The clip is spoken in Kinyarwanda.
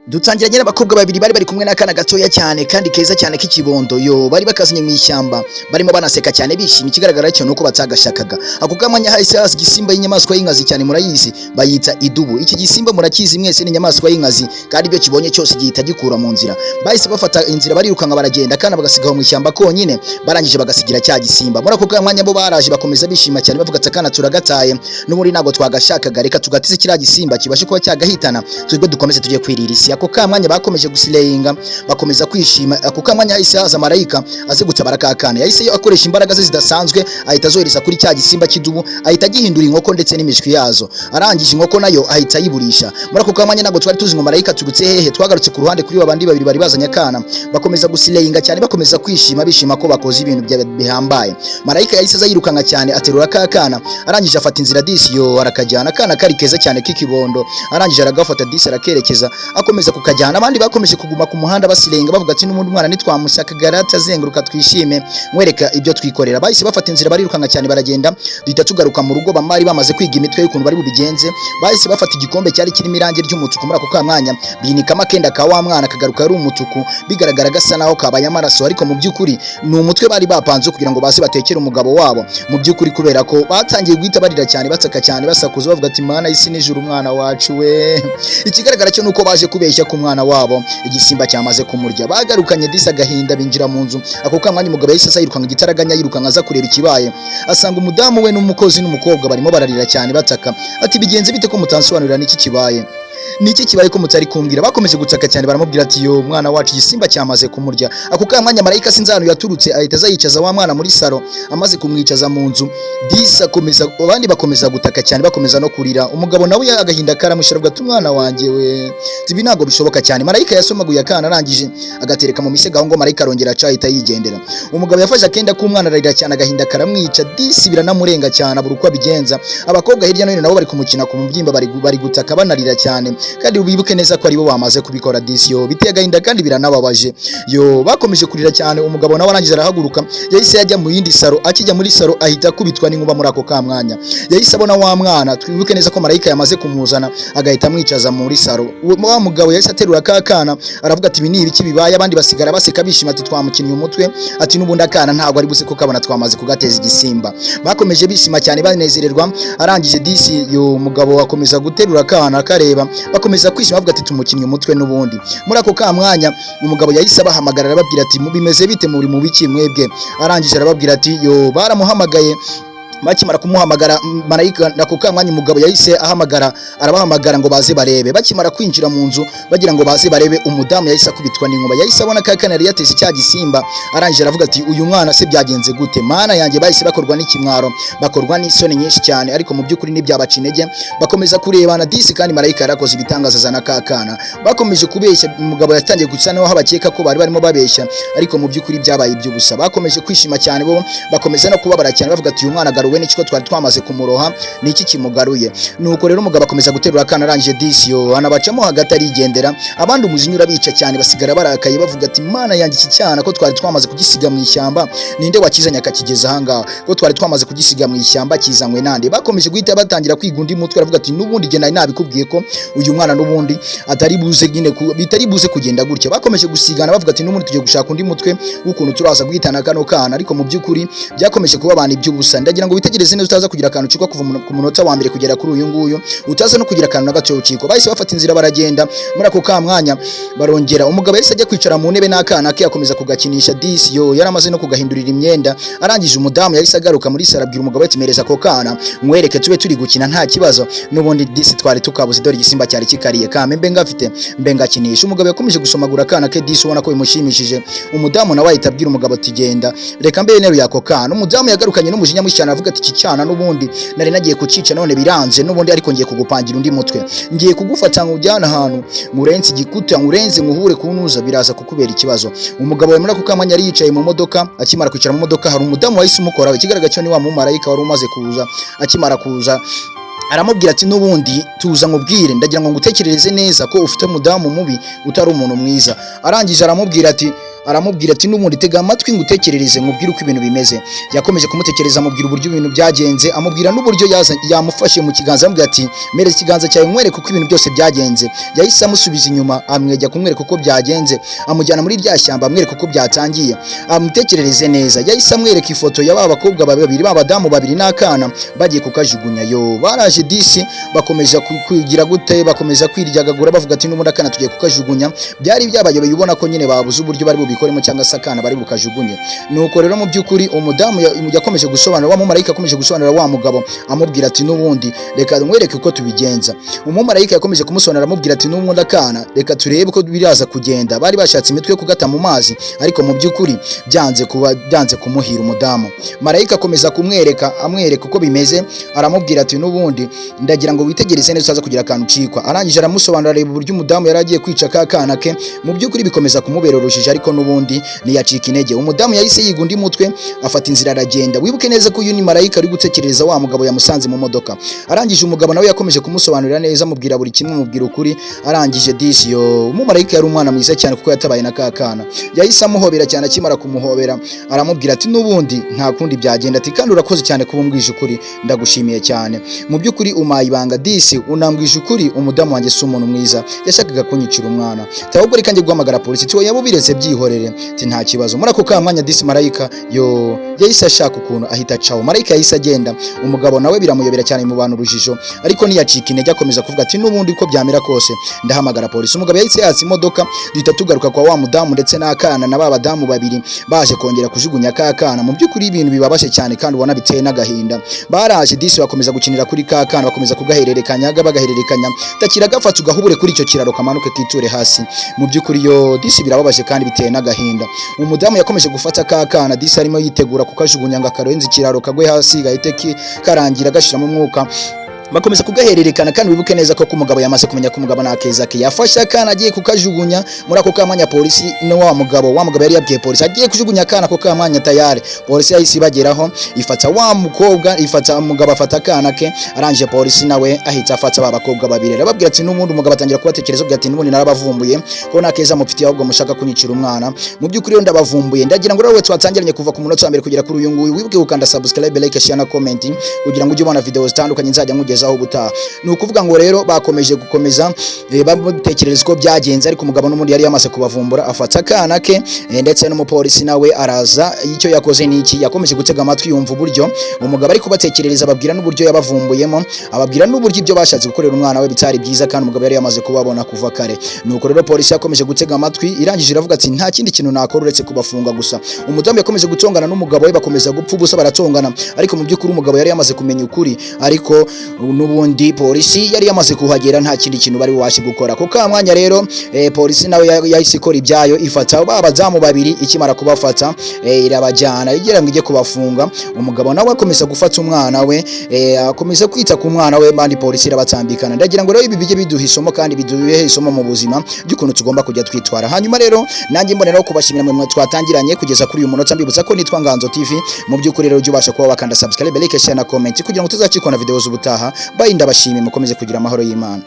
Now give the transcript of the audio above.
Dutangira nyene abakobwa babiri bari kumwe n'akana gatoya cyane kandi keza cyane k'ikibondo bari bakazanye mu ishyamba barimo banaseka cyane bishimye ikigaragara cyo nuko batagashakaga ako kamanya hahise hasi gisimba y'inyamaswa y'inkazi cyane murayizi bayita idubu iki gisimba murakizi mwese n'inyamaswa y'inkazi kandi byo kibonye cyose gihita gikura mu nzira bahise bafata inzira barirukanka baragenda kana bagasigaho mu ishyamba konyine barangije bagasigira cya gisimba muri ako kamanya bo baraje bakomeza bishima cyane bavuga ati kana turagataye n'umuri nago twagashakaga reka tugatize kiriya gisimba kibashe kuba cyagahitana twebwe dukomeze tujye kwirira isi ako kamwanya bakomeje gusileyinga bakomeza kwishima ako kamwanya yahise haza marayika aze gutabara kakana yahise akoresha imbaraga ze zidasanzwe ahita azohereza kuri cya gisimba kidubu ahita gihindura inkoko ndetse n'imishwi yazo arangije inkoko nayo ahita yiburisha muri ako kamwanya nago twari tuzi ngo marayika turutse hehe twagarutse ku ruhande kuri babandi babiri bari bazanye akana bakomeza gusileyinga cyane bakomeza kwishima bishima ko bakoze ibintu bihambaye marayika yahise aza yirukanka cyane aterura kakana arangije afata inzira disi arakajyana akana kari keza cyane k'ikibondo arangije aragafata disi arakerekeza akomeza kukajyana abandi bakomeje kuguma ku muhanda basilenga bavuga ati n'umuntu mwana nitwamusaka garata zenguruka twishime mwereka ibyo twikorera bahise bafata inzira barirukanka cyane baragenda duhita tugaruka mu rugo bamari bamaze kwiga imitwe y'ukuntu bari bubigenze bahise bafata igikombe cyari kirimo irangi ry'umutuku muri ako kamwanya binika makenda ka wa mwana kagaruka ari umutuku bigaragara gasa naho kabaye amaraso ariko mu byukuri ni umutwe bari bapanze kugira ngo baze batekere umugabo wabo mu byukuri kubera ko batangiye guhita barira cyane batsaka cyane basakuza bavuga ati mana isi nijuru umwana wacu we ikigaragara cyo nuko baje kubeshya ku mwana wabo igisimba cyamaze kumurya bagarukanye disa gahinda binjira mu nzu ako kamwanya umugabo yahise yirukanka gitaraganya yirukanka aza kureba ikibaye asanga umudamu we n'umukozi n'umukobwa barimo bararira cyane bataka ati bigenze bite ko mutansobanurira niki kibaye niki kibaye ko mutari kumbwira bakomeje gutaka cyane baramubwira ati mwana wacu igisimba cyamaze kumurya ako kamwanya marayika sinzano yaturutse ahita azayicaza wa mwana muri saro amaze kumwicaza mu nzu disa komeza abandi bakomeza gutaka cyane bakomeza no kurira umugabo nawe agahinda karamushira bwa tumwana wanjye we tibi ntago bishoboka cyane marayika yasomaguye akana arangije agatereka mu misega ngo marayika arongera acahita yigendera umugabo yafashe akenda k'umwana ararira cyane agahinda karamwica disi biranamurenga cyane abura uko abigenza abakobwa hirya no hino nabo bari kumukina ku mubyimba bari gutaka banarira cyane kandi ubibuke neza ko ari bo bamaze kubikora disiyo biteye agahinda kandi biranababaje bakomeje kurira cyane umugabo nawe arangije arahaguruka yahise yajya mu yindi saro akijya muri saro ahita kubitwa n'inkuba muri ako kamwanya yahise abona wa mwana twibuke neza ko marayika yamaze kumuzana agahita amwicaza muri saro wa mugabo yahise aterura kakana aravuga ati ibi ni ibiki bibaye abandi basigara baseka bishima ati twamukinnye umutwe ati n'ubundi akana ntabwo ari buze ko kabona twamaze kugateza igisimba bakomeje bishima cyane banezererwa arangije disi mugabo akomeza guterura akana akareba bakomeza kwishima bavuga ati tumukinnye umutwe n'ubundi muri ako kamwanya umugabo yahise abahamagara arababwira ati bimeze bite muri mu biki mwebwe arangije arababwira ati baramuhamagaye bakimara kumuhamagara marayika nako kamwanya umugabo yahise ahamagara arabahamagara ngo baze barebe bakimara kwinjira mu nzu bagira ngo baze barebe umudamu yahise akubitwa n'inkuba yahise abona kakana yari yatese cya gisimba arangije aravuga ati uyu mwana se byagenze gute mana yanjye bahise bakorwa n'ikimwaro bakorwa n'isoni nyinshi cyane ariko mu byukuri n'ibyabaca intege bakomeza kurebana disi kandi marayika yarakoze ibitangaza zana kakana bakomeje kubeshya umugabo yatangiye gusa naho habakeka ko bari barimo babeshya ariko mu byukuri byabaye iby'ubusa bakomeje kwishima cyane bo bakomeza no kubabara cyane bavuga ati uyu mwana we n'ikiko twari twamaze kumuroha niki kimugaruye nuko rero umugabo akomeza guterura akana arangije disiyo anabacamo hagati arigendera abandi umujinyura bica cyane basigara barakaye bavuga ati mana yanjye iki cyana ko twari twamaze kugisiga mu ishyamba ninde wakizanya akakigeza ahangaha ko twari twamaze kugisiga mu ishyamba kizanywe nande bakomeje guhita batangira kwiga undi mutwe aravuga ati n'ubundi je nabikubwiye ko uyu mwana n'ubundi atari buze nyine bitari buze kugenda gutya bakomeje gusigana bavuga ati n'ubundi tugiye gushaka undi mutwe w'ukuntu turaza guhitana kano kana ariko mu byukuri byakomeje kuba abantu iby'ubusa ndagira ngo witegereze neza utaza kugira akantu cyo kuva ku munota wa mbere kugera kuri uyu nguyu utaza no kugira akantu na gato ciko bahise bafata inzira baragenda muri ako kamwanya barongera umugabo yahise ajya kwicara mu ntebe n'akana ke akomeza kugakinisha disi yaramaze no kugahindurira imyenda arangije umudamu yahise agaruka muri sara abwira umugabo ati mereza ako kana mwereke tube turi gukina nta kibazo n'ubundi disi twari tukabuze dore igisimba cyari kikariye kame mbe ngafite mbe ngakinisha umugabo yakomeje gusomagura akana ke disi ubona ko bimushimishije umudamu nawe ahita abwira umugabo ati genda reka mbe nero yako kana umudamu yagarukanye n'umujinya mwinshi cyane avuga ati iki cyana n'ubundi nari nagiye kucica none biranze n'ubundi ariko ngiye kugupangira undi mutwe ngiye kugufata ngujyana ahantu murenze igikuta murenze muhure kunuza biraza kukubera ikibazo umugabo we muri ako kamanya yari yicaye mu modoka akimara kwicara mu modoka hari umudamu wahise umukora ikigaragara cyo ni wa mumarayika wari umaze kuza akimara kuza aramubwira ati n'ubundi tuza nkubwire ndagira ngo ngutekerereze neza ko ufite umudamu mubi utari umuntu mwiza arangije aramubwira ati aramubwira ati n'ubundi tega amatwi ngutekerereze nkubwire uko ibintu bimeze. Yakomeje kumutekereza amubwira uburyo ibintu byagenze, amubwira n'uburyo yamufashe mu kiganza amubwira ati mereza ikiganza cyawe nkwereke uko ibintu byose byagenze. Yahise amusubiza inyuma amwejya kumwereka uko byagenze, amujyana muri rya shyamba amwereka uko byatangiye, amutekerereze neza. Yahise amwereka ifoto ya bakobwa babiri b'abadamu babiri n'akana bagiye kukajugunya. Yo baraje disi bakomeza kwigira gute, bakomeza kwiryagagura bavuga ati n'ubundi akana tugiye kukajugunya. Byari byabayobeye ubona ko nyine babuze uburyo bari bubikoremo cyangwa se akana bari bukajugunye. Nuko rero mu by'ukuri umudamu yakomeje gusobanura, wa mumarayika yakomeje gusobanurira wa mugabo amubwira ati n'ubundi reka nkwereke uko tubigenza. Umumarayika yakomeje kumusobanurira amubwira ati n'ubundi akana reka turebe uko biraza kugenda. Bari bashatse imitwe yo kugata mu mazi ariko mu by'ukuri byanze kumuhira umudamu. Marayika akomeza amwereka uko bimeze, aramubwira ati n'ubundi ndagira ngo witegereze neza uzaza kugira akantu ucikwa. Arangije aramusobanurira reba uburyo umudamu yari agiye kwica akana ke, mu by'ukuri bikomeza kumubera urujijo ariko n'ubundi ntiyacika intege. Umudamu yahise yiga undi mutwe afata inzira aragenda. Wibuke neza ko uyu ni marayika ari gutekereza wa mugabo yamusanze mu modoka. Arangije umugabo nawe yakomeje kumusobanurira neza, amubwira buri kimwe, amubwira ukuri. Arangije disi yo umumarayika yari umwana mwiza cyane kuko yatabaye na kakana. Yahise amuhobera cyane, akimara kumuhobera aramubwira ati n'ubundi nta kundi byagenda, ati kandi urakoze cyane kuba umbwije ukuri, ndagushimiye cyane. Mu by'ukuri umaye ibanga disi, unambwije ukuri, umudamu wanjye si umuntu mwiza, yashakaga kunyicira umwana. Ahubwo reka njye guhamagara polisi, ati yaba ubiretse byihorere, ati nta kibazo. Muri ako kamwanya disi marayika yo yahise ashaka ukuntu ahita caho. Marayika yahise agenda, umugabo nawe biramuyobera cyane mu bantu urujijo ariko ntiyacika intege, akomeza kuvuga ati n'ubundi uko byamera kose ndahamagara polisi. Umugabo yahise yatsa imodoka, duhita tugaruka kwa wa mudamu ndetse n'akana na badamu babiri baje kongera kujugunya kakana. Mu by'ukuri ibintu bibabashe cyane kandi ubona biteye n'agahinda. Baraje disi bakomeza gukinira kuri kakana, bakomeza kugahererekanya takira gafata ugahubure kuri icyo kiraro kamanuke kiture hasi. Mu by'ukuri yo disi birababaje kandi biteye n'agahinda. Umudamu yakomeje gufata kakana, disi arimo yitegura kukajugunya ngo akarenze ikiraro kagwe hasi gahite karangira gashiramo umwuka. Bakomeza kugahererekana kandi wibuke neza ko umugabo yamaze kumenya ko umugabo nakeza ke yafashe akana agiye kukajugunya. Muri ako kamanya polisi no wa mugabo yari yabwiye polisi agiye kujugunya akana ko kamanya tayari. Polisi yahise ibageraho ifata wa mukobwa, ifata umugabo afata akana ke. Arangije polisi nawe ahita afata babakobwa babiri, arababwira ati n'ubundi umugabo atangira kubatekereza ati n'ubundi narabavumbuye ko nakeza mufitiye ahubwo mushaka kunyicira umwana. Mu by'ukuri ndabavumbuye, ndagira ngo rero twatangiranye kuva ku munota wa mbere kugera kuri uyu nguyu. Wibuke gukanda subscribe, like, share na comment kugira ngo ujye ubona video zitandukanye nzajya nkugezaho ubutaha. Ni ukuvuga ngo rero bakomeje bamutekereza ko byagenze ariko umugabo n'umundi yari yamaze kubavumbura, afata akana ke ndetse n'umupolisi nawe araza. Icyo yakoze niki, yakomeje gutega amatwi yumva uburyo umugabo ari kubatekerereza, ababwira n'uburyo yabavumbuyemo, ababwira n'uburyo ibyo bashatse gukorera umwana we bitari byiza kandi umugabo yari yamaze kubabona kuva kare. Nuko rero polisi yakomeje gutega amatwi, irangije iravuga ati nta kindi kintu nakora uretse kubafunga gusa. Umudamu yakomeje gutongana n'umugabo we, bakomeza gupfa ubusa baratongana ariko mu by'ukuri umugabo yari yamaze kumenya ukuri, ariko n'ubundi polisi yari yamaze kuhagera nta kindi kintu bari washi gukora. Ko kamwanya rero polisi nawe yahise ikora ibyayo, ifata badamu babiri, ikimara kubafata irabajyana igira ngo ijye kubafunga. Umugabo nawe akomeza gufata umwana we, akomeza kwita ku mwana we, bandi polisi irabatambikana. Ndagira ngo rero ibi bijye biduha isomo kandi biduhe isomo mu buzima by'ukuntu tugomba kujya twitwara. Hanyuma rero nanjye mboneraho kubashimira mwe twatangiranye kugeza kuri uyu munota, mbibutsa ko nitwa Nganzo TV. Mu by'ukuri rero ujye ubasha kuba wakanda subscribe, like, share na comment kugira ngo tuzacikona video z'ubutaha. Bye, ndabashimiye, mukomeze kugira amahoro y'Imana.